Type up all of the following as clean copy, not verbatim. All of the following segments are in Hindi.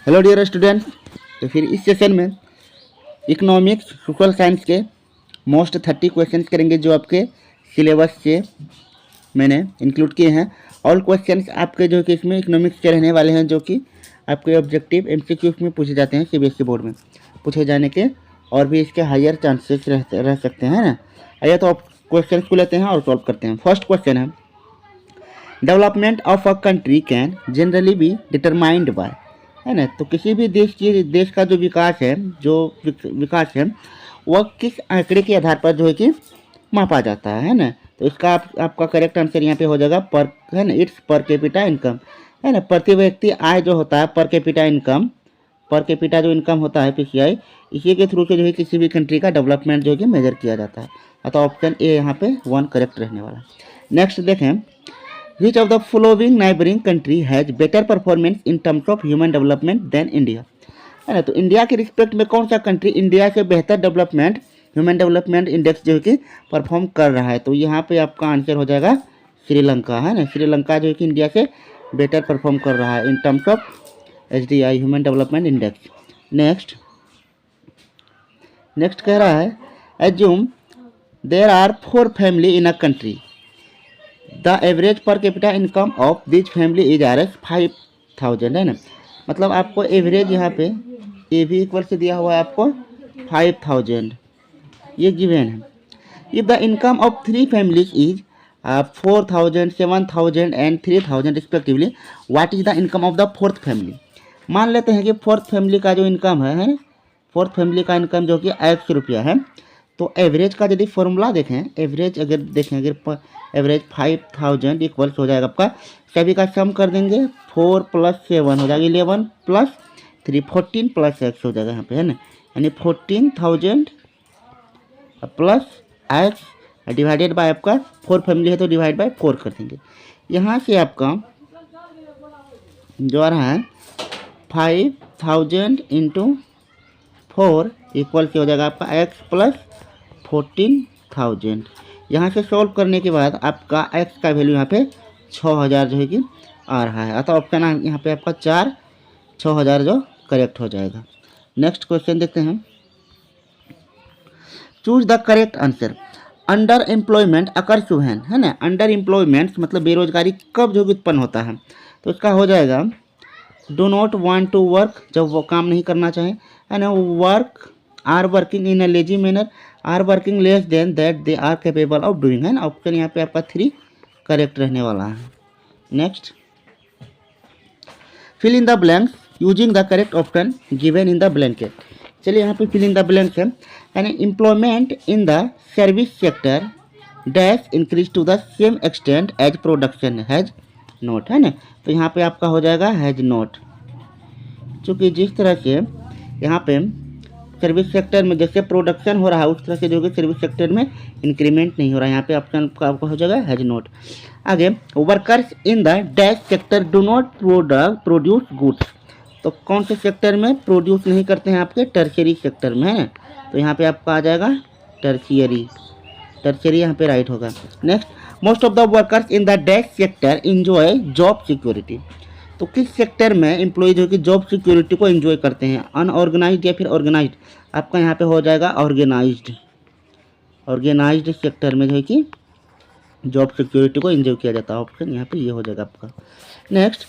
Hello dear students. तो फिर इस सेशन में इकोनॉमिक्स सोशल साइंस के मोस्ट 30 क्वेश्चंस करेंगे जो आपके सिलेबस से मैंने इंक्लूड किए हैं। ऑल क्वेश्चंस आपके जो कि इसमें इकोनॉमिक्स के रहने वाले हैं, जो कि आपके ऑब्जेक्टिव एमसीक्यूज में पूछे जाते हैं, सीबीएसई बोर्ड में पूछे जाने के और भी इसके हायर चांसेस रह सकते हैं ना। आइए तो आप क्वेश्चन को लेते हैं और सॉल्व करते हैं। फर्स्ट क्वेश्चन है, development of a country can generally be determined by, है ना। तो किसी भी देश का जो विकास है वह किस आंकड़े के आधार पर जो है कि मापा जाता है ना। तो इसका आपका करेक्ट आंसर यहाँ पे हो जाएगा पर, है ना, इट्स पर कैपिटा इनकम, है ना। प्रति व्यक्ति आय जो होता है पर कैपिटा जो इनकम होता है पीसीआई, इसी के थ्रू से जो है किसी भी कंट्री का डेवलपमेंट जो है कि मेजर किया जाता है। अतः ऑप्शन ए यहाँ पे 1 करेक्ट रहने वाला। नेक्स्ट देखें, Which of the following neighboring country has better performance in terms of human development than India, है ना। तो इंडिया के रिस्पेक्ट में कौन सा कंट्री इंडिया से बेहतर डेवलपमेंट ह्यूमन डेवलपमेंट इंडेक्स जो है कि परफॉर्म कर रहा है। तो यहाँ पे आपका आंसर हो जाएगा श्रीलंका, है ना। श्रीलंका जो है कि इंडिया से बेटर परफॉर्म कर रहा है in terms of HDI human development index. Next कह रहा है, assume there are 4 family in a country, the average per capita income of this family is RS 5000, है ना। मतलब आपको एवरेज यहाँ पे ए भी इक्वल से दिया हुआ है आपको 5000, ये गिवन है। If the income of 3 families is 4000, 7000 and 3000 respectively, what is the income of the 4th family. मान लेते हैं कि 4th फैमिली का जो इनकम है 4th फैमिली का इनकम जो कि 100 रुपया है। तो एवरेज का यदि फॉर्मूला देखें, एवरेज एवरेज 5000 इक्वल्स हो जाएगा आपका, सभी का सम कर देंगे 4 + 7 हो जाएगा 11 + 3 14 + x हो जाएगा यहाँ पे, है ना। यानी 14000 + x डिवाइडेड बाय आपका 4 फैमिली है तो डिवाइड बाय 4 कर देंगे। यहाँ से आपका जो आ रहा है 5000 × 4 इक्वल से हो जाएगा आपका x + 14000। यहाँ से सॉल्व करने के बाद आपका x का वैल्यू यहाँ पे 6000 जो है कि आ रहा है। अतः ऑप्शन यहाँ पे आपका 4 6000 जो करेक्ट हो जाएगा। नेक्स्ट क्वेश्चन देखते हैं, choose the correct answer. Under employment occurs when, है ना। अंडर एम्प्लॉयमेंट मतलब बेरोजगारी कब जो उत्पन्न होता है, तो इसका हो जाएगा do not want to work, जब वो काम नहीं करना चाहे, है ना। Work or working in a lazy manner, or working less than that they are capable of doing, है ना। ऑप्शन यहाँ पे आपका 3 करेक्ट रहने वाला है। Next, fill in the blanks using the correct option given in the blanket. चलिए यहाँ पे फिल इन द ब्लैंक्स है, यानी employment in the service sector dash increase to the same extent as production has not, है ना। तो यहाँ पे आपका हो जाएगा हैज नोट, चूँकि जिस तरह से यहाँ पे सर्विस सेक्टर में जैसे प्रोडक्शन हो रहा है उस तरह से जो कि सर्विस सेक्टर में इंक्रीमेंट नहीं हो रहा है। यहाँ पे ऑप्शन आपका हो जाएगा हैज नोट। आगे, workers in the dash sector do not produce goods, तो कौन से सेक्टर में प्रोड्यूस नहीं करते हैं, आपके टर्शियरी सेक्टर में, है। तो यहाँ पे आपका आ जाएगा टर्शियरी यहाँ पे राइट होगा। Next, most of the workers in the dash sector enjoy job security, तो किस सेक्टर में एम्प्लॉय जो कि जॉब सिक्योरिटी को एंजॉय करते हैं, अनऑर्गेनाइज्ड या फिर ऑर्गेनाइज्ड। आपका यहाँ पे हो जाएगा ऑर्गेनाइज्ड सेक्टर में जो है कि जॉब सिक्योरिटी को एंजॉय किया जाता है। ऑप्शन यहाँ पे ये हो जाएगा आपका। Next,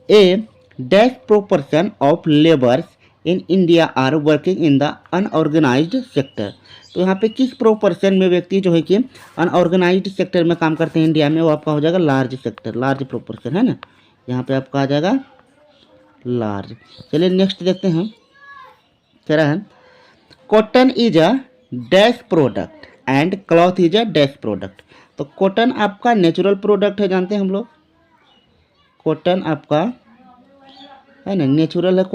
a dash proportion of labours in India are working in the unorganised sector, तो यहाँ पे किस प्रोपोर्शन में व्यक्ति जो है कि अनऑर्गेनाइज्ड सेक्टर में काम करते हैं इंडिया में, वो आपका हो जाएगा लार्ज सेक्टर, लार्ज प्रोपोर्शन, है ना। यहाँ पे आपका आ जाएगा लार्ज। चलिए नेक्स्ट देखते हैं, कह रहा है cotton is a dash product and cloth is a dash product. तो कॉटन आपका नेचुरल प्रोडक्ट है, जानते हैं हम लोग, कॉटन आपका, है ना, नेचुरल है।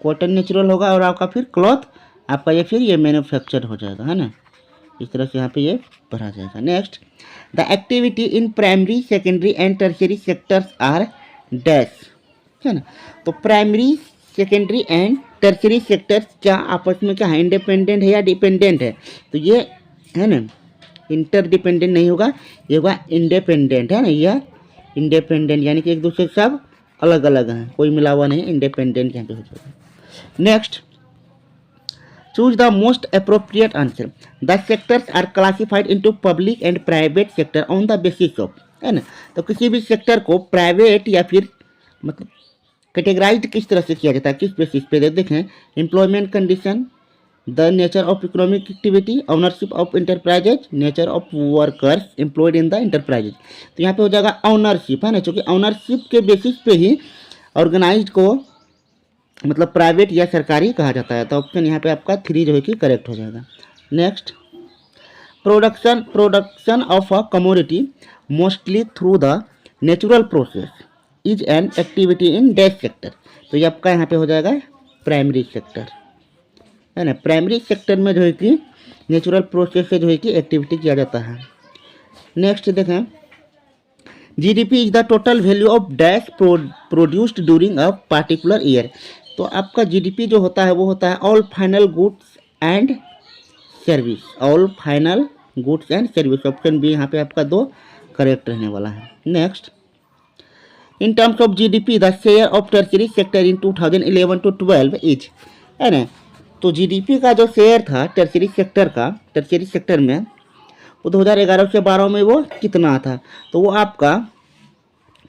कॉटन नेचुरल होगा और आपका फिर क्लॉथ आपका ये मैन्युफैक्चर हो जाएगा, है ना। इस तरह से यहाँ पे ये भरा जाएगा। Next, the activity in primary secondary and tertiary sectors are dash, है ना। तो primary secondary and tertiary sectors क्या आपस में क्या है, इंडिपेंडेंट है या डिपेंडेंट है, तो ये, है ना, इंटरडिपेंडेंट नहीं होगा, ये होगा इंडिपेंडेंट, है ना। यह इंडिपेंडेंट यानी कि एक दूसरे से सब अलग अलग हैं, कोई मिला हुआ नहीं, इंडिपेंडेंट यहाँ पे हो जाएगा। Next, choose the most appropriate answer. The sectors are classified into public and private sector on the basis of, है ना। तो किसी भी सेक्टर को प्राइवेट या फिर मतलब कैटेगराइज किस तरह से किया जाता है, किस बेसिस पे, देखें, employment condition, the nature of economic activity, ownership of enterprises, nature of workers employed in the enterprises. तो यहाँ पे हो जाएगा ऑनरशिप, है ना, क्योंकि ऑनरशिप के बेसिस पे ही ऑर्गेनाइज को मतलब प्राइवेट या सरकारी कहा जाता है। तो ऑप्शन यहाँ पे आपका 3 जो है कि करेक्ट हो जाएगा। Next, production of a commodity mostly through the natural process is an activity in dash sector. तो ये आपका यहाँ पे हो जाएगा प्राइमरी सेक्टर, है ना। प्राइमरी सेक्टर में जो है कि नेचुरल प्रोसेस से जो है कि एक्टिविटी किया जाता है। नेक्स्ट देखें, GDP is the total value of dash produced during a particular year. तो आपका जीडीपी जो होता है वो होता है all final goods and service, all final goods and service. Option B यहाँ पे आपका 2 करेक्ट रहने वाला है। Next, in terms of GDP the share of tertiary sector in 2011 to 12 is, है ना। तो जीडीपी का जो शेयर था टर्शियरी सेक्टर का, टर्शियरी सेक्टर में वो 2011 से 12 में वो कितना था, तो वो आपका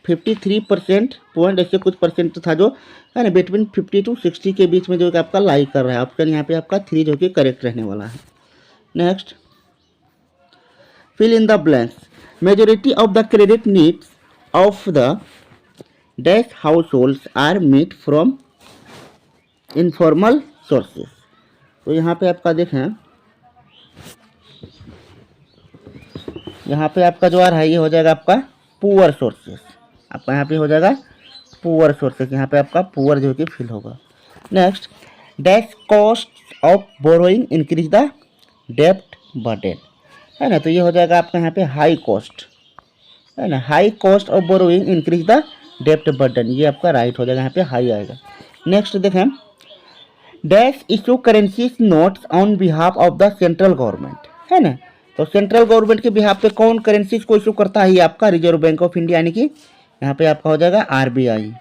53% पॉइंट ऐसे कुछ परसेंट था, जो है ना बिटवीन 50 to 60 के बीच में जो कि आपका लाई कर रहा है। ऑप्शन यहाँ पे आपका 3 जो कि करेक्ट रहने वाला है। Next, fill in the blanks. Majority of the credit needs of the dash households are meet from informal sources. तो यहाँ पे आपका देखें, यहाँ पे आपका जो आ रहा है ये हो जाएगा आपका पुअर सोर्सेस। आपका यहाँ पे हो जाएगा पुअर सोर्सेस, यहाँ पे आपका पुअर जो कि फिल होगा। Next, dash cost of borrowing increase the डेप्ट बर्डन, है ना। तो ये हो जाएगा आपका यहाँ पे हाई कॉस्ट, है ना। High cost of borrowing increase the डेप्ट बर्डन, ये आपका राइट हो जाएगा, यहाँ पे हाई आएगा। नेक्स्ट देखें, dash issue currencies notes on behalf of the central government, है ना। तो सेंट्रल गवर्नमेंट के बिहाफ पे कौन करेंसीज को इशू करता है, ये आपका रिजर्व बैंक ऑफ इंडिया, यानी कि यहाँ पे आपका हो जाएगा आरबीआई।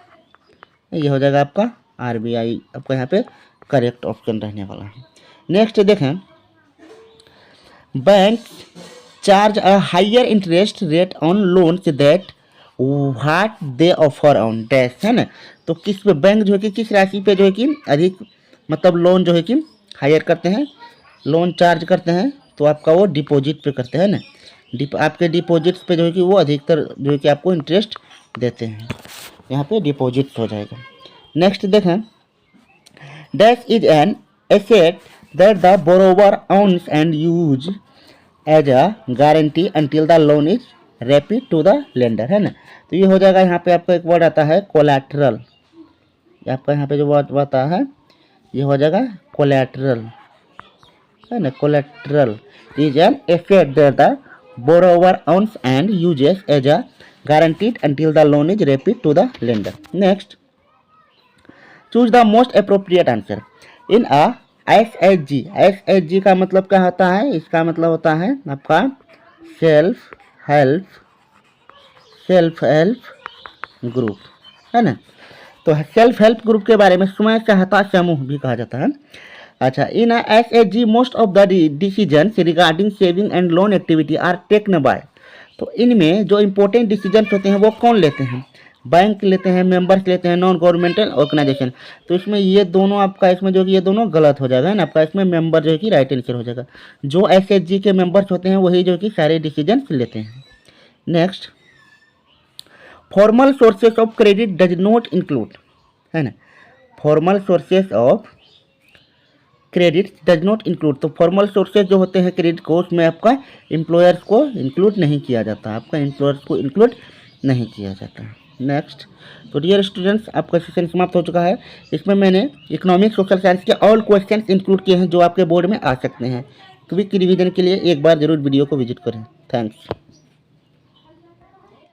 ये हो जाएगा आपका आरबीआई, आपका यहाँ पे करेक्ट ऑप्शन रहने वाला है। नेक्स्ट देखें, bank charge a higher interest rate on loans that what they offer on dash, है ना। तो किस पे बैंक जो है कि किस राशि पे जो है कि अधिक मतलब लोन जो है कि हायर करते हैं, लोन चार्ज करते हैं, तो आपका वो डिपॉजिट पे करते हैं ना। आपके डिपॉजिट्स पे जो है कि वो अधिकतर जो है कि आपको इंटरेस्ट देते हैं, यहाँ पे डिपॉजिट्स हो जाएगा। नेक्स्ट देखें, dash is an asset that the borrower owns and use as a guarantee until the loan is repaid to the lender, है ना। तो ये हो जाएगा, यहाँ पे आपका एक वर्ड आता है कोलैटरल। आपका यहाँ पे जो वर्ड आता है ये हो जाएगा कोलैटरल, है ना। Collateral is an asset that the borrower owns and uses as a guaranteed until the loan is repaid to the lender. Next, choose the most appropriate answer in a SHG. SHG का मतलब क्या होता है, इसका मतलब होता है आपका सेल्फ हेल्प ग्रुप, है ना। तो सेल्फ हेल्प ग्रुप के बारे में स्वयं सहायता समूह भी कहा जाता है। अच्छा, in SHG most of the decisions regarding saving and loan activity are taken by. तो इनमें जो इम्पोर्टेंट डिसीजंस होते हैं वो कौन लेते हैं, बैंक लेते हैं, मेंबर्स लेते हैं, नॉन गवर्नमेंटल ऑर्गेनाइजेशन। तो इसमें ये दोनों आपका इसमें जो कि ये दोनों गलत हो जाएगा, है ना। आपका इसमें मेंबर जो है कि राइट आंसर हो जाएगा। जो एसएचजी के मेंबर्स होते हैं वही जो कि सारे डिसीजंस लेते हैं। Next, formal sources of credit does not include, है ना। Formal sources of credit does not include. तो फॉर्मल सोर्सेज जो होते हैं क्रेडिट को, उसमें आपका एम्प्लॉयर्स को इंक्लूड नहीं किया जाता, आपका एम्प्लॉयर्स को इंक्लूड नहीं किया जाता। नेक्स्ट, तो डियर स्टूडेंट्स, आपका सेशन समाप्त हो चुका है। इसमें मैंने इकोनॉमिक सोशल साइंस के ऑल क्वेश्चंस इंक्लूड किए हैं जो आपके बोर्ड में आ सकते हैं। क्विक रिवीजन के लिए एक बार जरूर वीडियो को विजिट करें। थैंक्स।